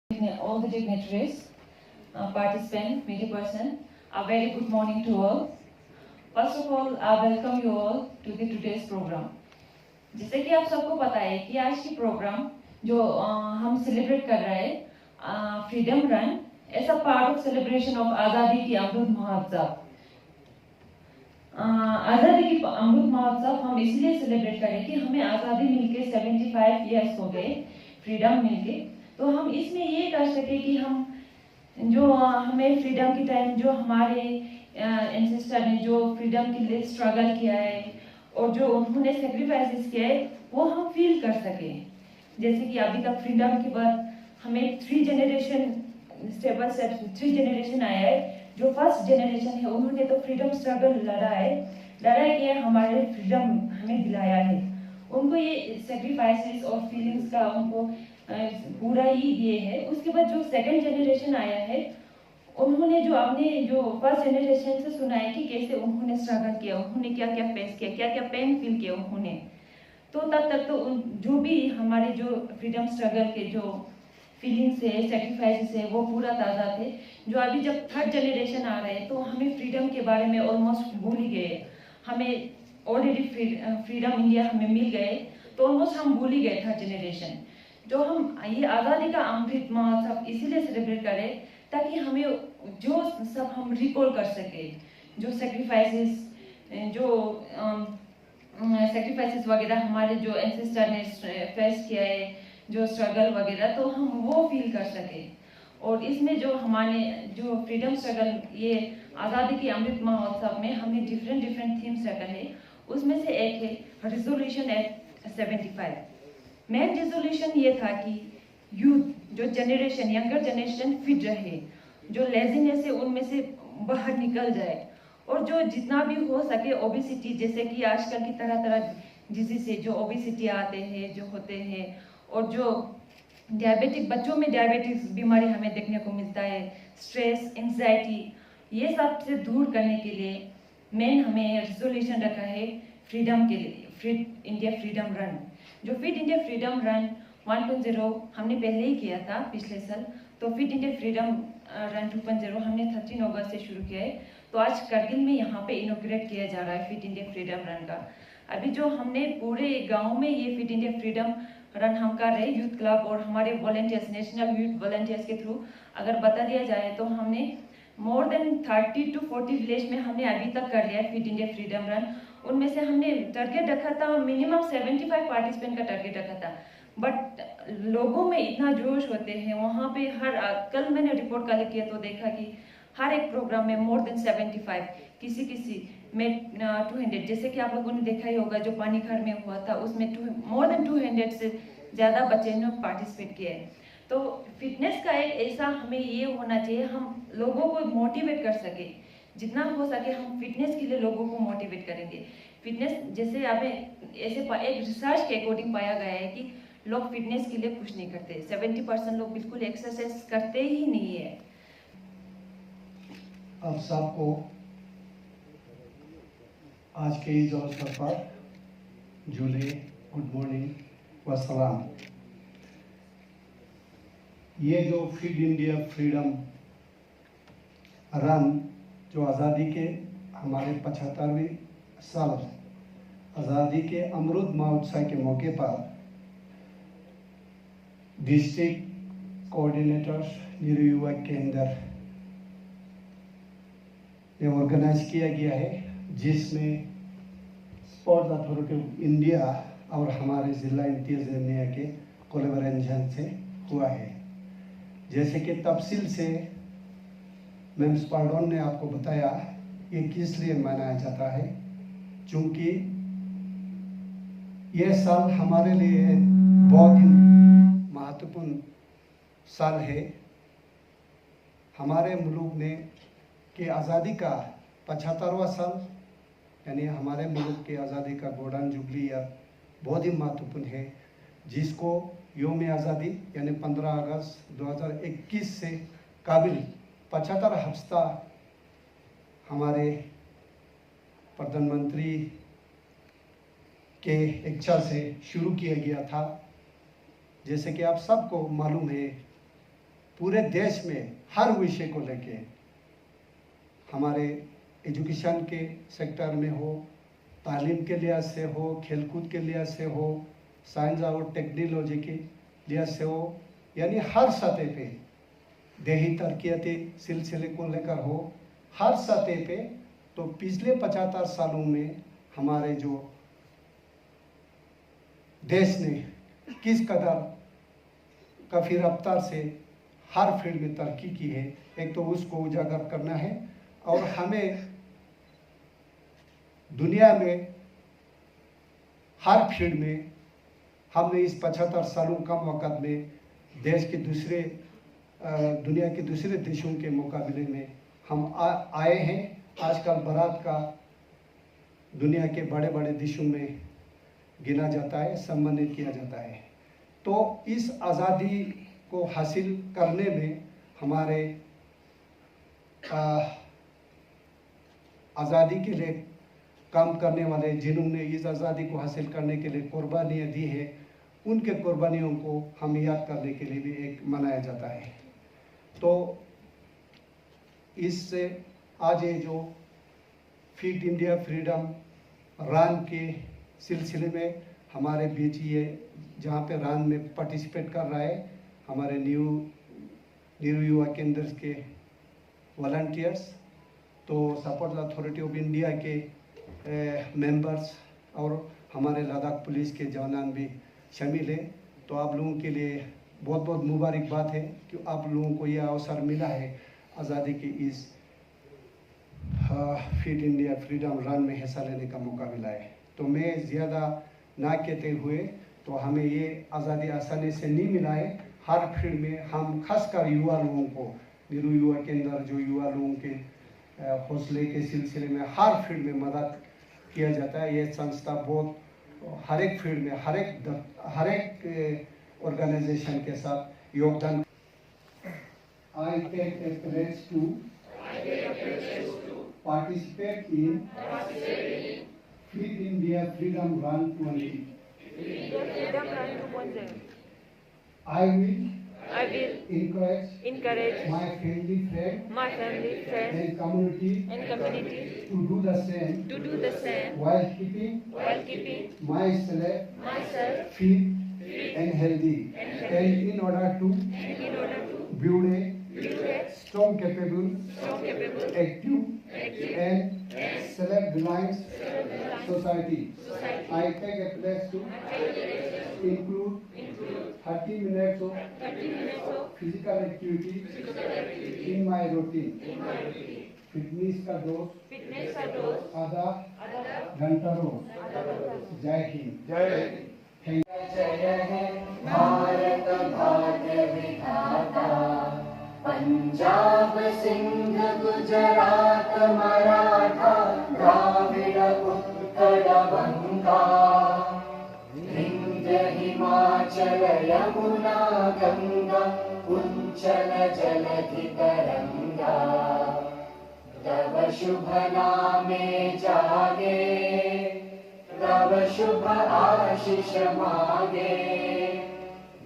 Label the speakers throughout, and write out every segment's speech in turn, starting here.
Speaker 1: all the dignitaries, participants, media person, a very good morning to all. First of all, I welcome you all to the today's program. जैसे कि आप सबको पता है कि आज की प्रोग्राम जो हम सेलिब्रेट कर रहे हैं freedom run as a part of celebration of आज़ादी की अमृत महोत्सव। आज़ादी की अमृत महोत्सव हम इसलिए सेलिब्रेट करें कि हमें आज़ादी मिलके 75 इयर्स हो गए, फ्रीडम मिलके। तो हम इसमें ये कर सके कि हम जो हमें फ्रीडम की टाइम जो हमारे एंसेस्टर ने जो फ्रीडम के लिए स्ट्रगल किया है और जो उन्होंने सेक्रीफाइसेस किए वो हम फील कर सके। जैसे कि अभी तक फ्रीडम के बाद हमें 3 generation step by step 3 generation आया है। जो फर्स्ट जनरेशन है उन्होंने तो फ्रीडम स्ट्रगल लड़ाई किया, हमारे फ्रीडम हमें दिलाया है। उनको ये सेक्रीफाइसेस और फीलिंग्स का उनको पूरा ही ये है। उसके बाद जो सेकंड जनरेशन आया है उन्होंने जो अपने जो फर्स्ट जनरेशन से सुना है कि कैसे उन्होंने स्ट्रगल किया, उन्होंने क्या क्या फेस किया, क्या क्या पेन फील किया उन्होंने। तो तब तक तो जो भी हमारे जो फ्रीडम स्ट्रगल के जो फीलिंग्स है, सेक्रीफाइसेस है, वो पूरा ताज़ा थे। जो अभी जब थर्ड जनरेशन आ रहे हैं तो हमें फ्रीडम के बारे में ऑलमोस्ट भूल ही गए। हमें ऑलरेडी फ्रीडम इंडिया हमें मिल गए तो ऑलमोस्ट हम भूल ही गए थर्ड जनरेशन। जो हम ये आज़ादी का अमृत महोत्सव इसीलिए सेलिब्रेट करें ताकि हमें जो सब हम रिकॉल कर सके, जो सेक्रीफाइसेस वगैरह हमारे जो एंसेस्टर ने फेस किया है, जो स्ट्रगल वगैरह, तो हम वो फील कर सके। और इसमें जो हमारे जो फ्रीडम स्ट्रगल ये आज़ादी के अमृत महोत्सव में हमने डिफरेंट थीम्स रखा है। उसमें से एक है रिजोल्यूशन एट 75। मेन रिजोल्यूशन ये था कि यूथ जो जनरेशन यंगर जनरेशन फिट रहे, जो लेजीनेस है उनमें से बाहर निकल जाए, और जो जितना भी हो सके ओबेसिटी, जैसे कि आजकल की तरह तरह डिजीज है जो ओबेसिटी आते हैं जो होते हैं, और जो डायबिटिक बच्चों में डायबिटिक्स बीमारी हमें देखने को मिलता है, स्ट्रेस, एंजाइटी, ये सब से दूर करने के लिए मेन हमें रिजोल्यूशन रखा है फ्रीडम के लिए, फिट इंडिया फ्रीडम रन। जो फिट इंडिया फ्रीडम रन 1.0 हमने पहले ही किया था पिछले साल, तो फिट इंडिया फ्रीडम रन 2.0 हमने 13 अगस्त से शुरू किया है। तो आज करगिल में यहाँ पे इनोग्रेट किया जा रहा है फिट इंडिया फ्रीडम रन का। अभी जो हमने पूरे गांव में ये फिट इंडिया फ्रीडम रन हम कर रहे यूथ क्लब और हमारे वॉलंटियर्स, नेशनल यूथ वॉलंटियर्स के थ्रू अगर बता दिया जाए तो हमने मोर देन 30 to 40 विलेज में हमने अभी तक कर लिया है फिट इंडिया फ्रीडम रन। उनमें से हमने टारगेट रखा था मिनिमम 75 पार्टिसिपेंट का टारगेट रखा था, बट लोगों में इतना जोश होते हैं वहाँ पे। कल मैंने रिपोर्ट कलेक्ट किया तो देखा कि हर एक प्रोग्राम में मोर देन 75, किसी में 200, जैसे कि आप लोगों ने देखा ही होगा जो पानीघर में हुआ था उसमें मोर देन 200 से ज़्यादा बच्चे ने पार्टिसिपेट किया है। तो फिटनेस का एक ऐसा हमें ये होना चाहिए, हम लोगों को मोटिवेट कर सके, जितना हो सके हम फिटनेस के लिए लोगों को मोटिवेट करेंगे। फिटनेस जैसे हमें ऐसे एक रिसर्च के अकॉर्डिंग पाया गया है कि लोग फिटनेस के लिए कुछ नहीं करते, 70% लोग बिल्कुल एक्सरसाइज करते ही नहीं है।
Speaker 2: आप सबको आज के इस अवसर पर जुले गुड मॉर्निंग व सलाम। ये जो फिट इंडिया फ्रीडम रन जो आज़ादी के हमारे 75वें साल आज़ादी के अमृत महोत्सव के मौके पर डिस्ट्रिक्ट कोऑर्डिनेटर्स नेहरू युवा केंद्र ये ऑर्गेनाइज किया गया है, जिसमें स्पोर्ट्स अथॉरिटी ऑफ इंडिया और हमारे जिला इंतजामिया के कोलैबोरेशन से हुआ है। जैसे कि तफसील से मैम स्पार्डोन ने आपको बताया ये किस लिए मनाया जाता है, क्योंकि ये साल हमारे लिए बहुत ही महत्वपूर्ण साल है। हमारे मुल्क ने कि आज़ादी का 75वां साल, यानी हमारे मुल्क के आज़ादी का गोल्डन जुबली ईयर बहुत ही महत्वपूर्ण है, जिसको योम आज़ादी यानी 15 अगस्त 2021 से काबिल 75 हफ्ता हमारे प्रधानमंत्री के इच्छा से शुरू किया गया था। जैसे कि आप सबको मालूम है पूरे देश में हर विषय को लेके, हमारे एजुकेशन के सेक्टर में हो, तालीम के लिहाज से हो, खेलकूद के लिहाज से हो, साइंस और टेक्नोलॉजी के लिहाज से हो, यानी हर सतह पे, देही तरक्याती सिलसिले को लेकर हो, हर सतह पे। तो पिछले 75 सालों में हमारे जो देश ने किस कदर काफ़ी रफ्तार से हर फील्ड में तरक्की की है, एक तो उसको उजागर करना है। और हमें दुनिया में हर फील्ड में हमने इस 75 सालों कम वक़्त में देश के दूसरे दुनिया के दूसरे देशों के मुकाबले में हम आए हैं। आजकल भारत का दुनिया के बड़े बड़े देशों में गिना जाता है, सम्मानित किया जाता है। तो इस आज़ादी को हासिल करने में हमारे आज़ादी के लिए काम करने वाले, जिन्होंने इस आज़ादी को हासिल करने के लिए कुर्बानियाँ दी है, उनके कुर्बानियों को हम याद करने के लिए भी एक मनाया जाता है। तो इससे आज ये जो फिट इंडिया फ्रीडम रन के सिलसिले में हमारे बीच ये जहाँ पे रन में पार्टिसिपेट कर रहा है हमारे नेहरू युवा केंद्र के वॉलंटियर्स, तो सपोर्ट अथॉरिटी ऑफ इंडिया के मेंबर्स और हमारे लद्दाख पुलिस के जवान भी शामिल हैं। तो आप लोगों के लिए बहुत बहुत मुबारकबाद है कि आप लोगों को यह अवसर मिला है आज़ादी की इस फिट इंडिया फ्रीडम रन में हिस्सा लेने का मौका मिला है। तो मैं ज़्यादा ना कहते हुए, तो हमें ये आज़ादी आसानी से नहीं मिला है। हर फील्ड में हम खासकर युवा लोगों को, नेहरू युवा केंद्र जो युवा लोगों के हौसले के सिलसिले में हर फील्ड में मदद किया जाता है। ये संस्था बहुत हर एक फील्ड में हर एक ऑर्गेनाइजेशन के साथ योगदान। I take a pledge to participate in Fit India Freedom Run 20. I will encourage my family friend and community to do the same while keeping myself fit and healthy, and in order to build a strong, capable, active and self-reliant society. I take a pledge to include 30 minutes of physical activity in my routine. Fitness का dose आधा घंटा रोज। जय हिंद।
Speaker 3: जय हे भारत भाग्य विधाता, पंजाब सिंध गुजरात मराठा द्राविड़ उत्कल बंगा, विंध्य हिमाचल यमुना गंगा उच्चल जलधि तरंगा, तव शुभ नामे जागे, तव शुभ आशीष मागे,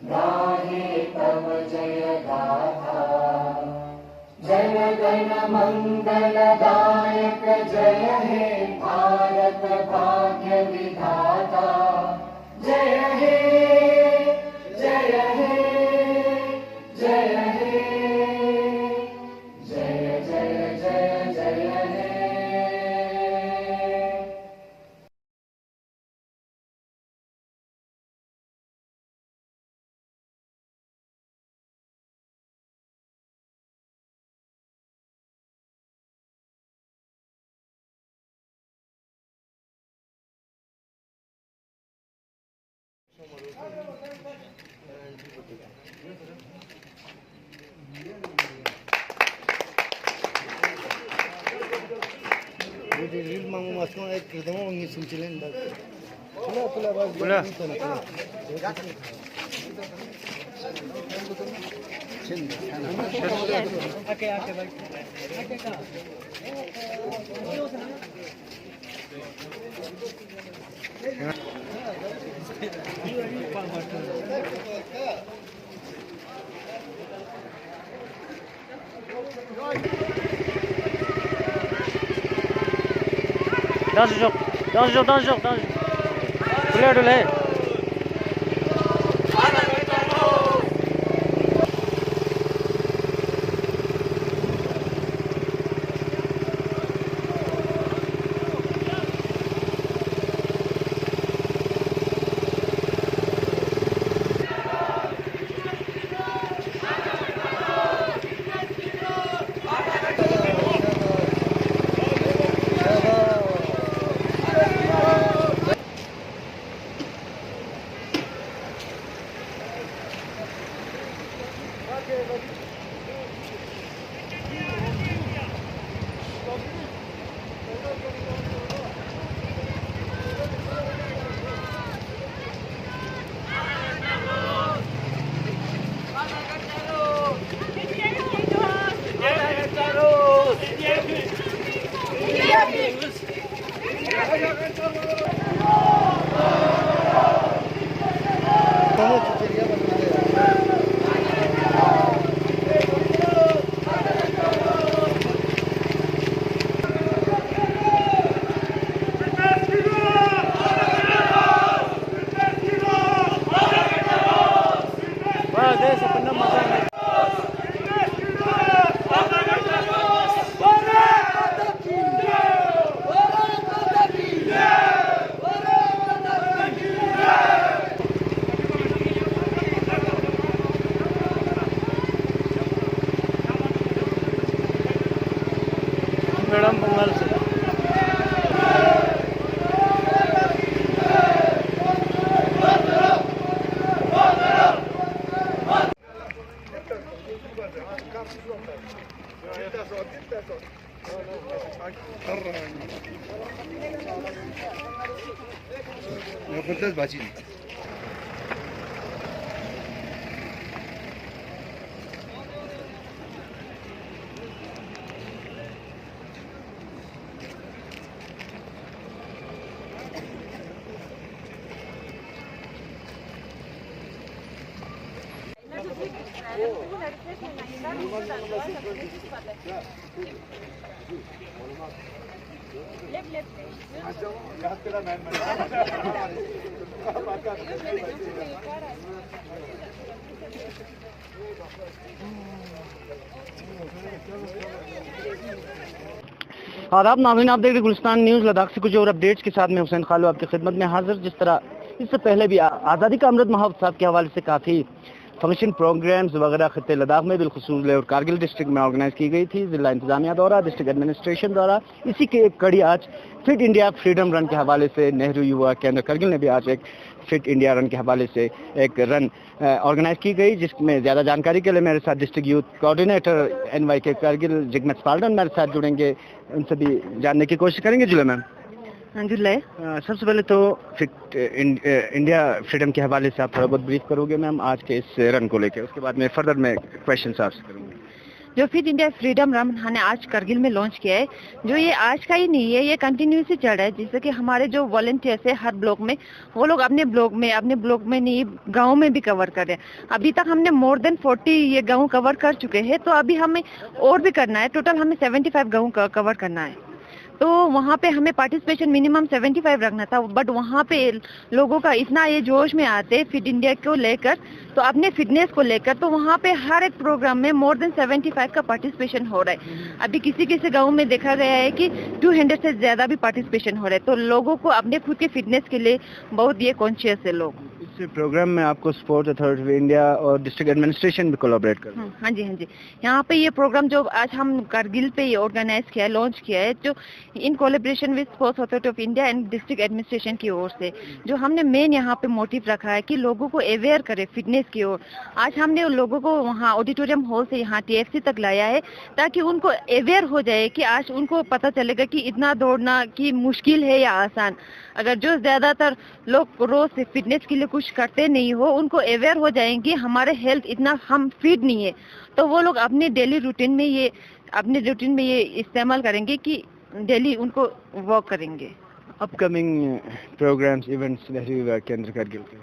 Speaker 3: गाहे तव जय गाथा। जय गण मंगल दायक जय हे भारत भाग्य विधाता, जय हे जय हे जय हे जय जय जय जय हे।
Speaker 4: रील मांगू मास्को एक कृतम मंगी सुनचिलेन बस पुला पुला बस पुला आके आके भाई आके का Dans yok. Dule. Madam Bengal से जबरदस्त बाजी आदाब नाज़रीन, आप देख रहे गुलिस्तान न्यूज़। लद्दाख से कुछ और अपडेट्स के साथ में हुसैन खालू आपकी खिदमत में हाजिर। जिस तरह इससे पहले भी आज़ादी का अमृत महोत्सव के हवाले से काफ़ी फंक्शन प्रोग्राम्स वगैरह खित्ते लद्दाख में बिलखुसूस लेह और कारगिल डिस्ट्रिक्ट में ऑर्गेनाइज की गई थी। जिला इंतजामिया द्वारा, डिस्ट्रिक्ट एडमिनिस्ट्रेशन द्वारा। इसी के एक कड़ी आज फिट इंडिया फ्रीडम रन के हवाले से नेहरू युवा केंद्र कारगिल ने भी आज एक फिट इंडिया रन के हवाले से एक रन ऑर्गेनाइज की गई, जिसमें ज़्यादा जानकारी के लिए मेरे साथ district youth coordinator NYK Kargil Jigmet Spaldan मेरे साथ जुड़ेंगे। उनसे भी जानने की कोशिश करेंगे। जुले मैम,
Speaker 5: हाँ जुले,
Speaker 4: सबसे पहले तो फिट इंडिया फ्रीडम के हवाले से आप थोड़ा बहुत ब्रीफ करोगे मैम आज के इस रन को लेकर, उसके बाद में फर्दर मैं क्वेश्चन आपसे करूँगी।
Speaker 5: जो फिट इंडिया फ्रीडम रन हमने आज करगिल में लॉन्च किया है, जो ये आज का ही नहीं है, ये कंटिन्यूसली चल रहा है। जैसे कि हमारे जो वॉलंटियर्स है हर ब्लॉक में, वो लोग अपने ब्लॉक में नहीं गाँव में भी कवर कर रहे हैं। अभी तक हमने मोर देन 40 ये गाँव कवर कर चुके हैं, तो अभी हमें और भी करना है। टोटल हमें 75 गाँव कवर करना है। तो वहाँ पे हमें पार्टिसिपेशन मिनिमम 75 रखना था, बट वहाँ पे लोगों का इतना ये जोश में आते फिट इंडिया को लेकर, तो अपने फिटनेस को लेकर, तो वहाँ पे हर एक प्रोग्राम में मोर देन 75 का पार्टिसिपेशन हो रहा है। अभी किसी किसी गांव में देखा गया है कि 200 से ज़्यादा भी पार्टिसिपेशन हो रहा है। तो लोगों को अपने खुद के फिटनेस के लिए बहुत ये कॉन्शियस है लोग।
Speaker 4: इस प्रोग्राम में आपको स्पोर्ट्स अथॉरिटी ऑफ इंडिया और डिस्ट्रिक्ट एडमिनिस्ट्रेशन भी कोलैबोरेट कर रहे हैं।
Speaker 5: हाँ जी, यहाँ पे ये प्रोग्राम जो आज हम करगिल पे ऑर्गेनाइज किया है, लॉन्च किया है, जो in collaboration with sports authority of India and district administration की ओर से, जो हमने मेन यहाँ पे मोटिव रखा है कि लोगों को अवेयर करे फिटनेस की ओर। आज हमने लोगों को वहाँ ऑडिटोरियम हॉल से यहाँ TFC तक लाया है, ताकि उनको अवेयर हो जाए कि आज उनको पता चलेगा कि इतना दौड़ना कि मुश्किल है या आसान। अगर जो ज़्यादातर लोग रोज फिटनेस के लिए कुछ करते नहीं हो, उनको अवेयर हो जाएंगे हमारे हेल्थ इतना हम फिट नहीं है, तो वो लोग अपने डेली रूटीन में ये इस्तेमाल करेंगे कि डेली उनको वॉक करेंगे।
Speaker 4: अपकमिंग प्रोग्राम्स इवेंट्स नेहरू युवा केंद्र कारगिल के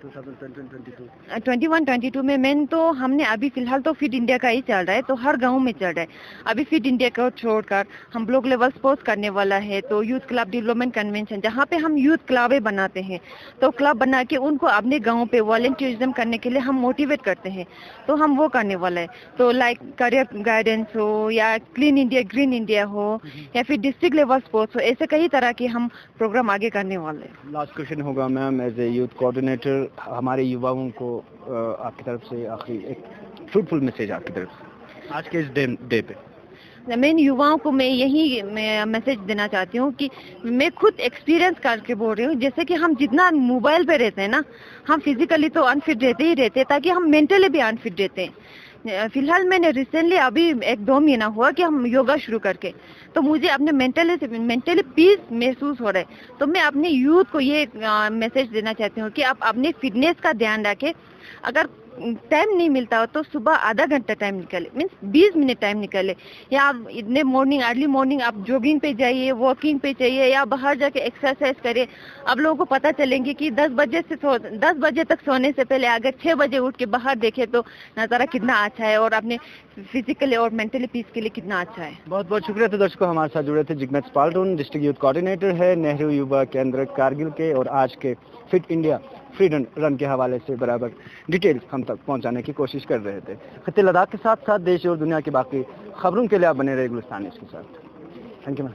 Speaker 5: 21-22 में मेन तो हमने अभी फिलहाल तो फिट इंडिया का ही चल रहा है, तो हर गांव में चल रहा है। अभी फिट इंडिया को छोड़कर हम ब्लॉक लेवल स्पोर्ट्स करने वाला है, तो यूथ क्लब डेवलपमेंट कन्वेंशन जहां पे हम यूथ क्लबें बनाते हैं, तो क्लब बना के उनको अपने गांव पे वॉलंटियरिज्म करने के लिए हम मोटिवेट करते हैं, तो हम वो करने वाला है। तो लाइक करियर गाइडेंस हो या क्लीन इंडिया ग्रीन इंडिया हो या फिर डिस्ट्रिक्ट लेवल स्पोर्ट्स हो, ऐसे कई तरह के हम प्रोग्राम आगे करने वाले हैं।
Speaker 4: लास्ट क्वेश्चन होगा ma'am, as a youth coordinator हमारे युवाओं को आपकी तरफ से आखिरी एक फ्रूटफुल मैसेज आपकी तरफ से आज के इस डे पे।
Speaker 5: मैं युवाओं को मैं यही मैसेज देना चाहती हूँ कि मैं खुद एक्सपीरियंस करके बोल रही हूँ, जैसे कि हम जितना मोबाइल पे रहते हैं ना, हम फिजिकली तो अनफिट रहते ही रहते हैं, ताकि हम मेंटली भी अनफिट रहते हैं। फिलहाल मैंने रिसेंटली अभी 1-2 महीना हुआ कि हम योगा शुरू करके, तो मुझे अपने मेंटली पीस महसूस हो रहा है। तो मैं अपने यूथ को ये मैसेज देना चाहती हूँ कि आप अपने फिटनेस का ध्यान रखें। अगर टाइम नहीं मिलता हो तो सुबह आधा घंटा टाइम निकाले, मीन्स 20 मिनट टाइम निकाले, या आप इतने अर्ली मॉर्निंग आप जॉगिंग पे जाइए, वॉकिंग पे जाइए, या बाहर जाके एक्सरसाइज करिए। अब लोगों को पता चलेंगे कि 10 बजे तक सोने से पहले अगर 6 बजे उठ के बाहर देखे तो नज़ारा कितना अच्छा है और अपने फिजिकली और मेंटली पीस के लिए कितना अच्छा है।
Speaker 4: बहुत बहुत शुक्रिया। तो दर्शकों, हमारे साथ जुड़े थे जिग्नेश पाल्टून, डिस्ट्रिक्ट यूथ कोऑर्डिनेटर है नेहरू युवा केंद्र कारगिल के, और आज के फिट इंडिया फ्रीडम रन के हवाले से बराबर डिटेल्स हम तक पहुंचाने की कोशिश कर रहे थे। खित्ते लद्दाख के साथ साथ देश और दुनिया की बाकी खबरों के लिए आप बने रहे गुलिस्तान न्यूज़ के साथ। Thank you ma'am.